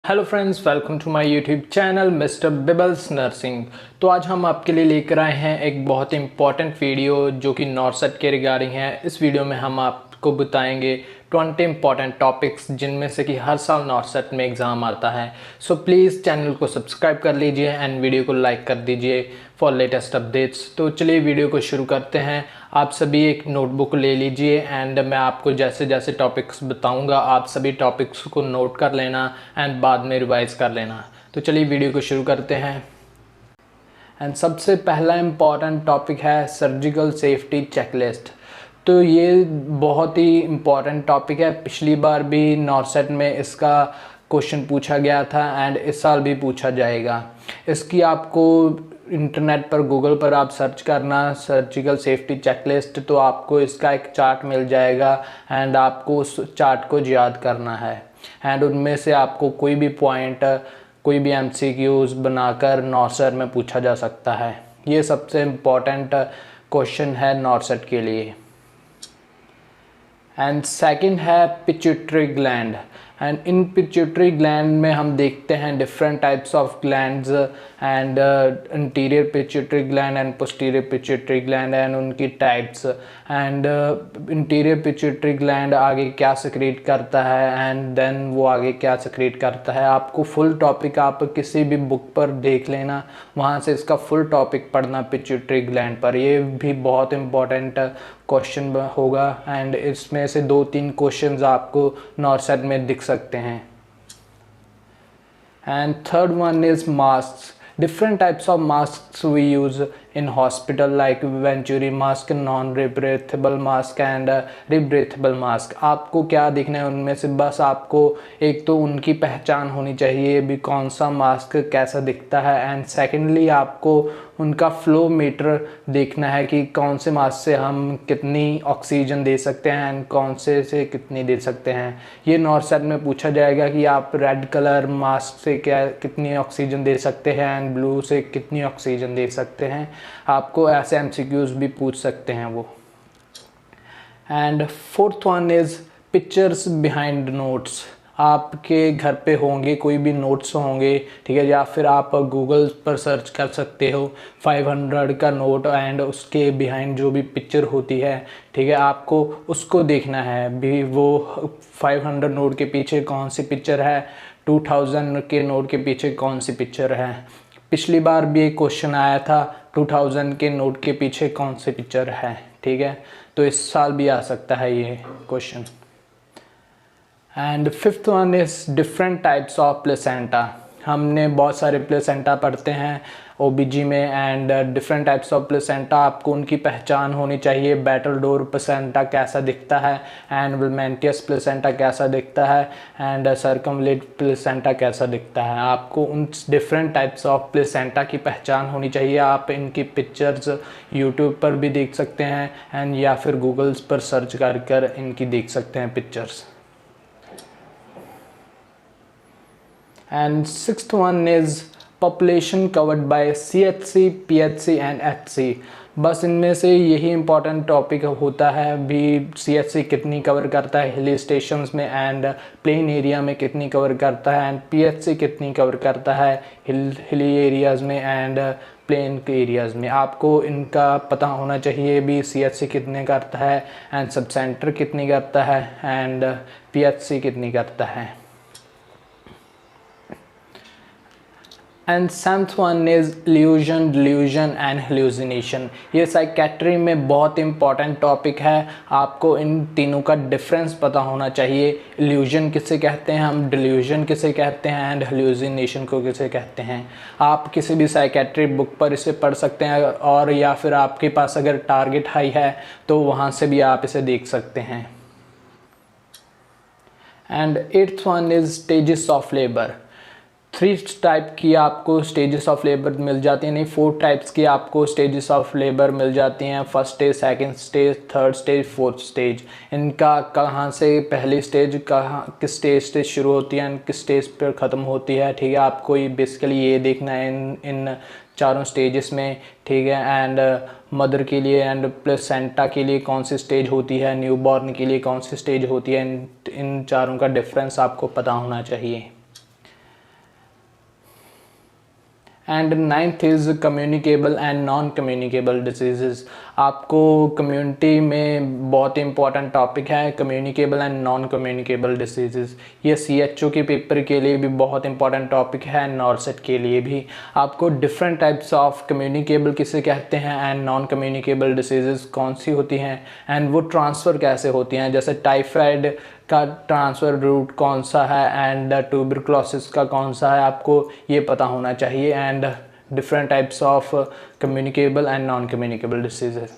Hello friends, welcome to my YouTube channel mister Bibbles nursing. तो आज हम आपके लिए लेकर आए हैं एक बहुत ही इम्पॉर्टेंट वीडियो जो कि नॉर्सेट के रिगार्डिंग है। इस वीडियो में हम आपको बताएंगे 20 इंपॉर्टेंट टॉपिक्स जिनमें से कि हर साल नॉर्सेट में एग्ज़ाम आता है। सो प्लीज़ चैनल को सब्सक्राइब कर लीजिए एंड वीडियो को लाइक कर दीजिए फॉर लेटेस्ट अपडेट्स। तो चलिए वीडियो को शुरू करते हैं। आप सभी एक नोटबुक ले लीजिए एंड मैं आपको जैसे जैसे टॉपिक्स बताऊंगा आप सभी टॉपिक्स को नोट कर लेना एंड बाद में रिवाइज कर लेना। तो चलिए वीडियो को शुरू करते हैं। एंड सबसे पहला इम्पॉर्टेंट टॉपिक है सर्जिकल सेफ्टी चेकलिस्ट। तो ये बहुत ही इम्पॉर्टेंट टॉपिक है। पिछली बार भी नॉर्सेट में इसका क्वेश्चन पूछा गया था एंड इस साल भी पूछा जाएगा। इसकी आपको इंटरनेट पर गूगल पर आप सर्च करना सर्जिकल सेफ्टी चेकलिस्ट, तो आपको इसका एक चार्ट मिल जाएगा एंड आपको उस चार्ट को याद करना है एंड उनमें से आपको कोई भी पॉइंट कोई भी एमसीक्यूज बनाकर नॉर्सेट में पूछा जा सकता है। ये सबसे इम्पॉर्टेंट क्वेश्चन है नॉर्सेट के लिए। एंड सेकंड है pituitary gland. And in pituitary gland में हम देखते हैं different types of glands and anterior pituitary gland and posterior pituitary gland and उनकी types. And anterior pituitary gland आगे क्या सेक्रेट करता है एंड देन वो आगे क्या सेक्रेट करता है। आपको फुल टॉपिक आप किसी भी बुक पर देख लेना, वहाँ से इसका फुल टॉपिक पढ़ना पिट्यूटरी ग्लैंड पर। ये भी बहुत इम्पॉर्टेंट क्वेश्चन होगा एंड इसमें से 2-3 क्वेश्चंस आपको नॉर्सेट में दिख सकते हैं। And third one is mask. Different types of masks we use in hospital like Venturi mask, non-rebreathable mask and rebreathable mask। आपको क्या देखना है उनमें से, बस आपको एक तो उनकी पहचान होनी चाहिए भी कौन सा मास्क कैसा दिखता है एंड सेकेंडली आपको उनका फ्लो मीटर देखना है कि कौन से मास्क से हम कितनी ऑक्सीजन दे सकते हैं एंड कौन से कितनी दे सकते हैं। ये नॉर्सेट में पूछा जाएगा कि आप रेड कलर मास्क से क्या कितनी ऑक्सीजन दे सकते हैं एंड ब्लू से कितनी ऑक्सीजन दे सकते हैं। आपको ऐसे एमसीक्यूज भी पूछ सकते हैं वो। And fourth one is pictures behind notes. आपके घर पे होंगे कोई भी नोट्स होंगे, ठीक है, या फिर आप गूगल पर सर्च कर सकते हो 500 का नोट एंड उसके बिहाइंड जो भी पिक्चर होती है, ठीक है, आपको उसको देखना है भी वो 500 नोट के पीछे कौन सी पिक्चर है, 2000 के नोट के पीछे कौन सी पिक्चर है। पिछली बार भी एक क्वेश्चन आया था 2000 के नोट के पीछे कौन सी पिक्चर है, ठीक है, तो इस साल भी आ सकता है ये question. And fifth one is different types of placenta. हमने बहुत सारे प्लेसेंटा पढ़ते हैं ओबीजी में and different types of placenta आपको उनकी पहचान होनी चाहिए। बैटलडोर प्लेसेंटा कैसा दिखता है एंड विलमेंटियस प्लेसेंटा कैसा दिखता है एंड सर्कमलेट प्लेसेंटा कैसा दिखता है। आपको उन डिफरेंट टाइप्स ऑफ प्लेसेंटा की पहचान होनी चाहिए। आप इनकी पिक्चर्स यूट्यूब पर भी देख सकते हैं एंड या फिर गूगल्स पर सर्च कर इनकी देख सकते हैं pictures. And sixth one is population covered by CHC, PHC and HC। बस इनमें से यही इम्पॉर्टेंट टॉपिक होता है भी CHC कितनी कवर करता है हिल स्टेशंस में एंड प्लेन एरिया में कितनी कवर करता है एंड PHC कितनी कवर करता है हिली एरियाज़ में एंड प्लेन के एरियाज़ में। आपको इनका पता होना चाहिए भी CHC कितने करता है एंड सब सेंटर कितनी करता है एंड PHC कितनी करता है। And seventh one is illusion, delusion and hallucination. ये साइकेट्री में बहुत इंपॉर्टेंट टॉपिक है। आपको इन तीनों का डिफरेंस पता होना चाहिए। इल्यूजन किसे कहते हैं हम, डिल्यूजन किसे कहते हैं एंड हेलुसिनेशन को किसे कहते हैं। आप किसी भी साइकेट्री बुक पर इसे पढ़ सकते हैं और या फिर आपके पास अगर टारगेट हाई है तो वहाँ से भी आप इसे देख सकते हैं। And eighth one is stages of labour. 3 type की आपको स्टेजेस ऑफ लेबर मिल जाती हैं, नहीं 4 टाइप्स की आपको स्टेजेस ऑफ लेबर मिल जाती हैं। First stage, second stage, third stage, fourth stage. इनका कहाँ से पहली स्टेज कहाँ किस स्टेज से शुरू होती है किस स्टेज पर ख़त्म होती है, ठीक है। आपको ये बेसिकली ये देखना है इन चारों स्टेजेस में, ठीक है। एंड मदर के लिए एंड प्लेसेंटा के लिए कौन सी स्टेज होती है, न्यूबॉर्न के लिए कौन सी स्टेज होती है, इन चारों का डिफरेंस आपको पता होना चाहिए। And ninth is communicable and non communicable disease. आपको कम्युनिटी में बहुत इंपॉर्टेंट टॉपिक है communicable and non communicable disease. ये CHO के पेपर के लिए भी बहुत इंपॉर्टेंट टॉपिक है, नॉर्सेट के लिए भी। आपको डिफरेंट टाइप्स ऑफ कम्युनिकेबल किसे कहते हैं एंड नॉन कम्युनिकेबल डिजीज़ कौन सी होती हैं एंड वो ट्रांसफ़र कैसे होती हैं, जैसे टाइफाइड का ट्रांसफ़र रूट कौन सा है एंड ट्यूबरक्लोसिस का कौन सा है, आपको ये पता होना चाहिए। And different types of communicable and non-communicable diseases.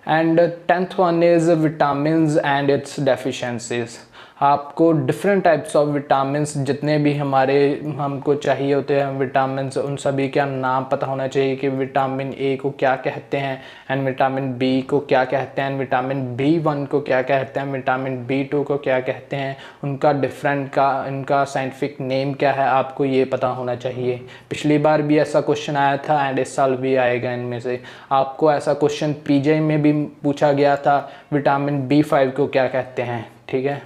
And 10th one is vitamins and its deficiencies. आपको डिफरेंट टाइप्स ऑफ विटामिन्स जितने भी हमको चाहिए होते हैं विटामिन्स, उन सभी का नाम पता होना चाहिए कि विटामिन ए को क्या कहते हैं एंड विटामिन बी को क्या कहते हैं, विटामिन B1 को क्या कहते हैं, विटामिन B2 को क्या कहते हैं, उनका इनका साइंटिफिक नेम क्या है, आपको ये पता होना चाहिए। पिछली बार भी ऐसा क्वेश्चन आया था एंड इस साल भी आएगा इनमें से। आपको ऐसा क्वेश्चन PJ में भी पूछा गया था, विटामिन B5 को क्या कहते हैं, ठीक है।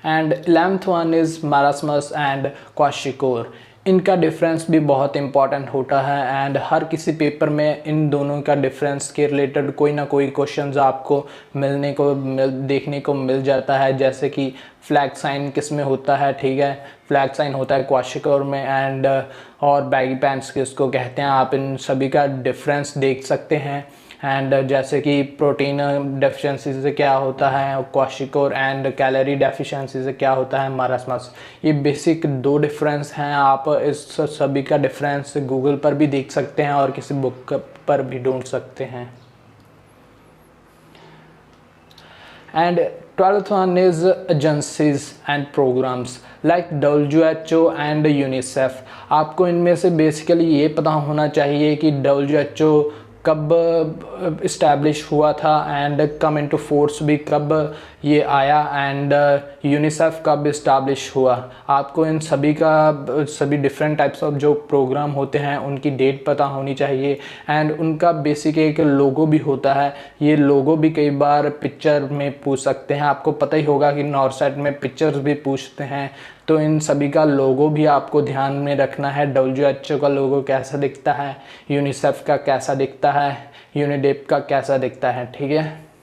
And 11th one is marasmus and kwashiorkor. इनका डिफरेंस भी बहुत इंपॉर्टेंट होता है एंड हर किसी पेपर में इन दोनों का डिफरेंस के रिलेटेड कोई ना कोई क्वेश्चंस आपको देखने को मिल जाता है। जैसे कि फ्लैग साइन किस में होता है, ठीक है, फ्लैग साइन होता है क्वाशिकोर में एंड और बैगी पैंट्स किसको कहते हैं, आप इन सभी का डिफरेंस देख सकते हैं। एंड जैसे कि प्रोटीन डेफिशिएंसी से क्या होता है क्वाशिकोर एंड कैलोरी डेफिशिएंसी से क्या होता है मारास्मस। ये बेसिक दो डिफरेंस हैं। आप इस सभी का डिफरेंस गूगल पर भी देख सकते हैं और किसी बुक पर भी ढूंढ सकते हैं। And 12th one is agencies and programs like WHO and UNICEF। आपको इनमें से बेसिकली ये पता होना चाहिए कि WHO कब इस्टेब्लिश हुआ था एंड कम इनटू फोर्स भी कब ये आया एंड यूनिसेफ कब इस्टेब्लिश हुआ। आपको इन सभी डिफरेंट टाइप्स ऑफ जो प्रोग्राम होते हैं उनकी डेट पता होनी चाहिए एंड उनका बेसिक एक लोगो भी होता है। ये लोगो भी कई बार पिक्चर में पूछ सकते हैं। आपको पता ही होगा कि नॉर्सेट में पिक्चर्स भी पूछते हैं, तो इन सभी का लोगो भी आपको ध्यान में रखना है। WHO का लोगो कैसा दिखता है, यूनिसेफ का कैसा दिखता है, यूनिडेप का कैसा दिखता है, ठीक है।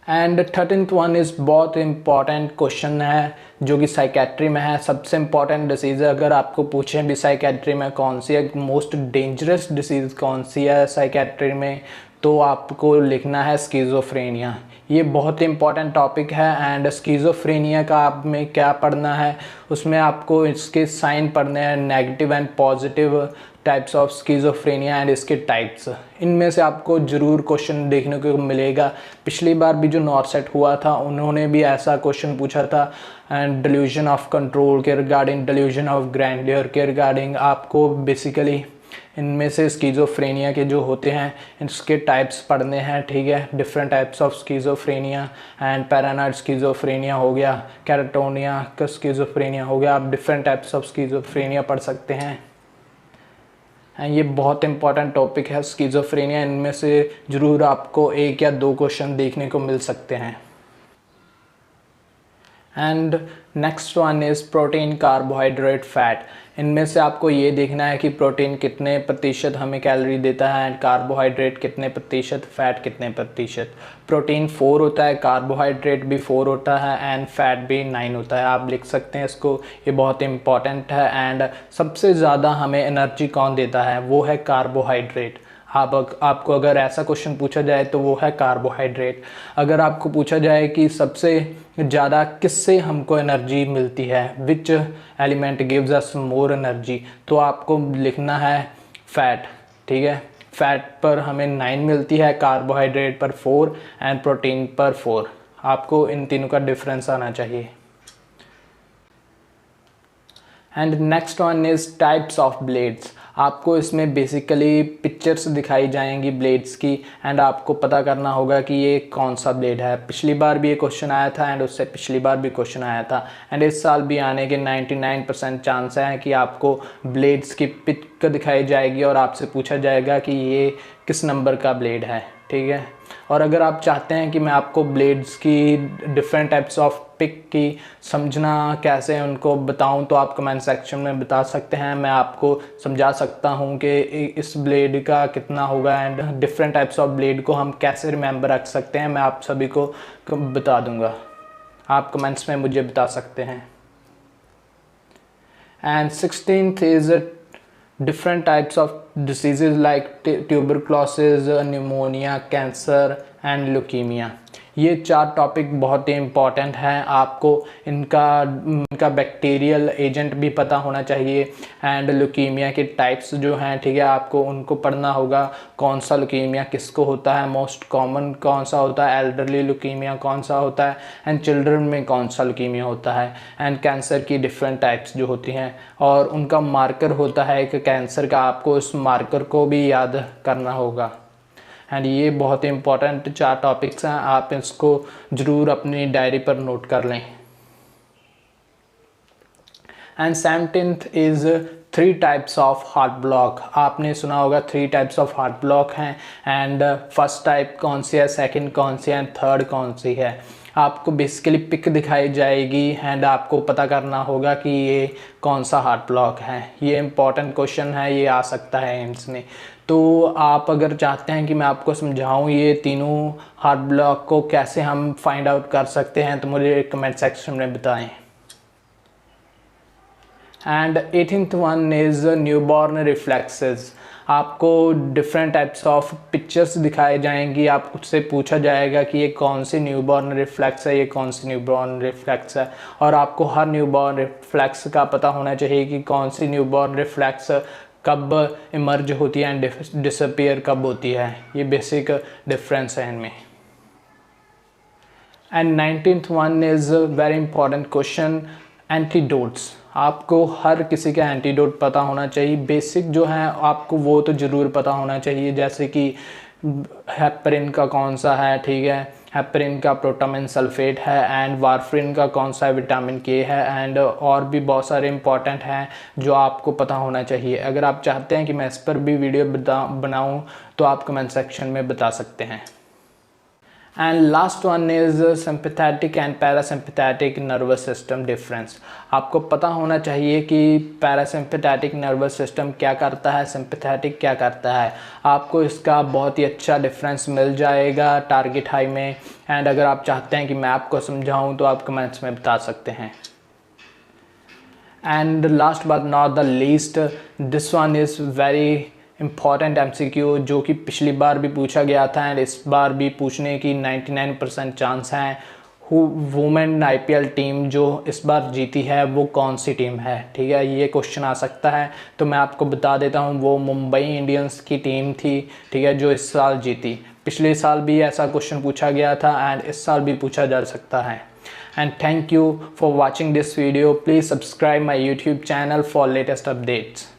एंड 13th वन इज़ बहुत इंपॉर्टेंट क्वेश्चन है जो कि साइकेट्री में है। सबसे इम्पॉर्टेंट डिसीज़ अगर आपको पूछें भी साइकेट्री में कौन सी है, मोस्ट डेंजरस डिसीज़ कौन सी है साइकेट्री में, तो आपको लिखना है स्किज़ोफ्रेनिया। ये बहुत इंपॉर्टेंट टॉपिक है एंड स्किज़ोफ्रेनिया का आप में क्या पढ़ना है, उसमें आपको इसके साइन पढ़ने हैं, negative and positive types of schizophrenia and इसके टाइप्स। इनमें से आपको ज़रूर क्वेश्चन देखने को मिलेगा। पिछली बार भी जो नॉर्सेट हुआ था उन्होंने भी ऐसा क्वेश्चन पूछा था एंड डिल्यूजन ऑफ कंट्रोल के रिगार्डिंग, डिल्यूजन ऑफ ग्रैंडियर के रिगार्डिंग। आपको बेसिकली इनमें से स्किज़ोफ्रेनिया के जो होते हैं इसके टाइप्स पढ़ने हैं, ठीक है। Different types of schizophrenia and paranoid schizophrenia हो गया, कैटाटोनिया का स्किज़ोफ्रेनिया हो गया। आप डिफरेंट टाइप्स ऑफ स्किज़ोफ्रेनिया पढ़ सकते हैं एंड ये बहुत इंपॉर्टेंट टॉपिक है स्किज़ोफ्रेनिया। इनमें से ज़रूर आपको एक या दो क्वेश्चन देखने को मिल सकते हैं। And next one is protein, carbohydrate, fat. इनमें से आपको ये देखना है कि प्रोटीन कितने प्रतिशत हमें कैलोरी देता है एंड कार्बोहाइड्रेट कितने प्रतिशत, फैट कितने प्रतिशत। प्रोटीन 4 होता है, कार्बोहाइड्रेट भी 4 होता है एंड फैट भी 9 होता है। आप लिख सकते हैं इसको, ये बहुत इंपॉर्टेंट है। एंड सबसे ज़्यादा हमें एनर्जी कौन देता है, वो है कार्बोहाइड्रेट। आपको अगर ऐसा क्वेश्चन पूछा जाए तो वो है कार्बोहाइड्रेट। अगर आपको पूछा जाए कि सबसे ज़्यादा किससे हमको एनर्जी मिलती है, which element gives us more energy, तो आपको लिखना है फैट, ठीक है। फैट पर हमें 9 मिलती है, कार्बोहाइड्रेट पर 4 एंड प्रोटीन पर 4। आपको इन तीनों का डिफरेंस आना चाहिए। And next one is types of blades. आपको इसमें बेसिकली पिक्चर्स दिखाई जाएंगी ब्लेड्स की एंड आपको पता करना होगा कि ये कौन सा ब्लेड है। पिछली बार भी ये क्वेश्चन आया था एंड उससे पिछली बार भी क्वेश्चन आया था एंड इस साल भी आने के 99% चांस हैं कि आपको ब्लेड्स की पिक दिखाई जाएगी और आपसे पूछा जाएगा कि ये किस नंबर का ब्लेड है। ठीक है। और अगर आप चाहते हैं कि मैं आपको ब्लेड्स की डिफरेंट टाइप्स ऑफ पिक की समझना कैसे उनको बताऊं, तो आप कमेंट सेक्शन में बता सकते हैं। मैं आपको समझा सकता हूं कि इस ब्लेड का कितना होगा and different types of blade को हम कैसे रिमेंबर रख सकते हैं, मैं आप सभी को बता दूंगा। आप कमेंट्स में मुझे बता सकते हैं। And 16th is different types of diseases like tuberculosis, pneumonia, cancer and leukemia। ये 4 टॉपिक बहुत ही इम्पॉर्टेंट हैं। आपको इनका बैक्टीरियल एजेंट भी पता होना चाहिए एंड ल्यूकीमिया के टाइप्स जो हैं, ठीक है, आपको उनको पढ़ना होगा। कौन सा ल्यूकीमिया किसको होता है, मोस्ट कॉमन कौन सा होता है, एल्डरली ल्यूकीमिया कौन सा होता है एंड चिल्ड्रन में कौन सा ल्यूकीमिया होता है एंड कैंसर की डिफरेंट टाइप्स जो होती हैं और उनका मार्कर होता है एक कैंसर का। आपको उस मार्कर को भी याद करना होगा एंड ये बहुत ही इंपॉर्टेंट 4 टॉपिक्स हैं। आप इसको ज़रूर अपनी डायरी पर नोट कर लें। And 17th is 3 types of heart block. आपने सुना होगा 3 टाइप्स ऑफ हार्ट ब्लॉक हैं एंड फर्स्ट टाइप कौन सी है, सेकंड कौन सी है एंड थर्ड कौन सी है। आपको बेसिकली पिक दिखाई जाएगी एंड आपको पता करना होगा कि ये कौन सा हार्ट ब्लॉक है। ये इंपॉर्टेंट क्वेश्चन है, ये आ सकता है एम्स में। तो आप अगर चाहते हैं कि मैं आपको समझाऊं ये तीनों हार्ट ब्लॉक को कैसे हम फाइंड आउट कर सकते हैं, तो मुझे कमेंट सेक्शन में बताएं। And 18th one is newborn reflexes. आपको डिफरेंट टाइप्स ऑफ पिक्चर्स दिखाए जाएंगी। आप उससे पूछा जाएगा कि ये कौन सी न्यूबॉर्न रिफ्लेक्स है, ये कौन सी न्यूबॉर्न रिफ्लेक्स है, और आपको हर न्यूबॉर्न रिफ्लेक्स का पता होना चाहिए कि कौन सी न्यूबॉर्न रिफ्लेक्स कब इमर्ज होती है एंड डिसअपीयर कब होती है। ये बेसिक डिफरेंस है इनमें। And 19th one is very important question, antidotes. आपको हर किसी का एंटीडोट पता होना चाहिए। बेसिक जो है आपको वो तो ज़रूर पता होना चाहिए, जैसे कि हेपरिन का कौन सा है, ठीक है, हेपरिन का प्रोटामिन सल्फेट है एंड वारफरिन का कौन सा विटामिन के है एंड और भी बहुत सारे इंपॉर्टेंट हैं जो आपको पता होना चाहिए। अगर आप चाहते हैं कि मैं इस पर भी वीडियो बनाऊं तो आप कमेंट सेक्शन में बता सकते हैं। And last one is sympathetic and parasympathetic nervous system difference. आपको पता होना चाहिए कि पैरासिम्पैथेटिक नर्वस सिस्टम क्या करता है, सिंपैथेटिक क्या करता है। आपको इसका बहुत ही अच्छा डिफरेंस मिल जाएगा टारगेट हाई में। एंड अगर आप चाहते हैं कि मैं आपको समझाऊं तो आप कमेंट्स में बता सकते हैं। And last but not the least, this one is very important MCQ जो कि पिछली बार भी पूछा गया था एंड इस बार भी पूछने की 99% चांस हैं। वुमेन IPL टीम जो इस बार जीती है वो कौन सी टीम है, ठीक है, ये क्वेश्चन आ सकता है। तो मैं आपको बता देता हूँ, वो मुंबई इंडियंस की टीम थी, ठीक है, जो इस साल जीती। पिछले साल भी ऐसा क्वेश्चन पूछा गया था एंड इस साल भी पूछा जा सकता है। And thank you for watching this video. Please subscribe my YouTube channel for latest updates.